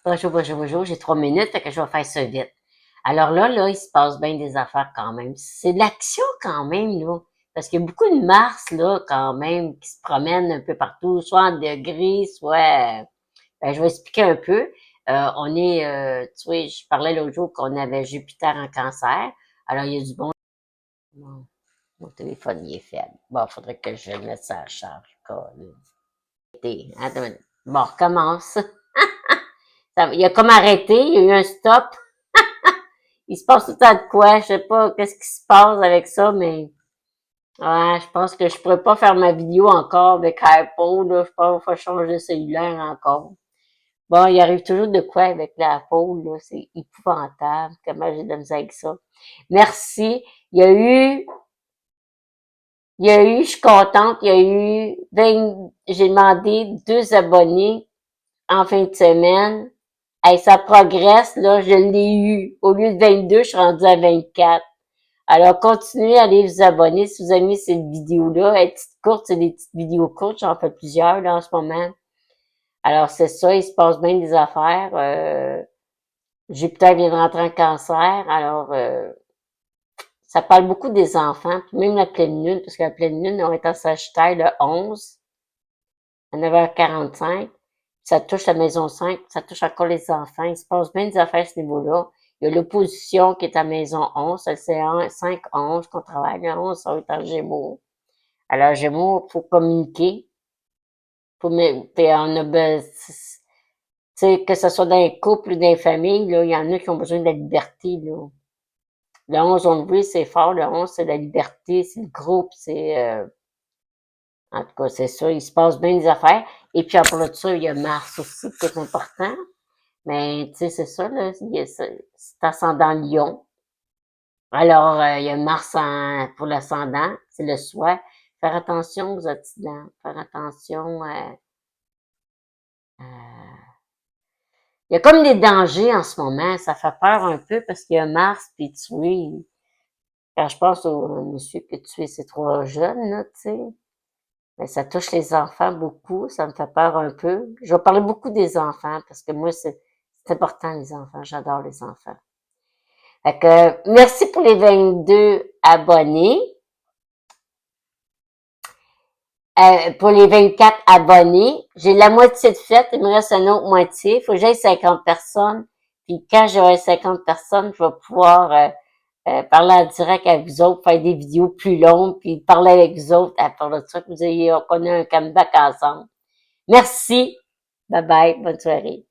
Bonjour, bonjour, bonjour, j'ai 3 minutes, fait que je vais faire ça vite. Alors là, il se passe bien des affaires quand même. C'est de l'action quand même, là. Parce qu'il y a beaucoup de Mars, là, quand même, qui se promènent un peu partout, soit en degrés, soit... je vais expliquer un peu. Tu vois, je parlais l'autre jour qu'on avait Jupiter en cancer. Alors, il y a du bon... Mon téléphone, il est faible. Bon, faudrait que je le mette ça à charge. Attends une minute. Bon, on recommence. Il a comme arrêté, il y a eu un stop. Il se passe tout le temps de quoi, je sais pas qu'est-ce qui se passe avec ça, mais ouais, je pense que je pourrais pas faire ma vidéo encore avec Apple, là. Je pense qu'il faut changer de cellulaire encore. Bon, il arrive toujours de quoi avec l'Apple, là. C'est épouvantable. Comment j'ai de la misère avec ça. Merci. Il y a eu, je suis contente, il y a eu j'ai demandé 2 abonnés en fin de semaine. Hey, ça progresse, là, je l'ai eu. Au lieu de 22, je suis rendue à 24. Alors, continuez à aller vous abonner si vous aimez cette vidéo-là. Elle est petite courte, c'est des petites vidéos courtes. J'en fais plusieurs, là, en ce moment. Alors, c'est ça, il se passe bien des affaires. Jupiter vient de rentrer en cancer. Alors, ça parle beaucoup des enfants, puis même la pleine lune, parce que la pleine lune, on est en Sagittaire le 11, à 9h45. Ça touche la maison 5, ça touche encore les enfants. Il se passe bien des affaires à ce niveau-là. Il y a l'opposition qui est à maison 11, c'est 5-11 qu'on travaille. Le 11, ça va être en Gémeaux. Alors, Gémeaux, faut communiquer. Puis on a tu sais, que ce soit dans les couples ou dans les familles, là, il y en a qui ont besoin de la liberté, là. Le 11, on le voit, c'est fort. Le 11, c'est la liberté, c'est le groupe, en tout cas, c'est ça. Il se passe bien des affaires. Et puis, après ça, il y a Mars aussi, qui est important. Mais, tu sais, c'est ça, là. C'est ascendant Lion. Alors, il y a Mars pour l'ascendant, c'est le soi. Faire attention aux accidents. Faire attention il y a comme des dangers en ce moment. Ça fait peur un peu parce qu'il y a Mars, puis tu vois, quand je pense au monsieur qui a tué ses 3 jeunes, là, tu sais, ben, ça touche les enfants beaucoup. Ça me fait peur un peu. Je vais parler beaucoup des enfants parce que moi, c'est important, les enfants. J'adore les enfants. Fait que, merci pour les 22 abonnés. Pour les 24 abonnés, j'ai la moitié de fait, il me reste une autre moitié. Il faut que j'aille 50 personnes. Puis quand j'aurai 50 personnes, je vais pouvoir parler en direct avec vous autres, faire des vidéos plus longues, puis parler avec vous autres à part de ça, que vous ayez, qu'on ait un comeback ensemble. Merci. Bye bye. Bonne soirée.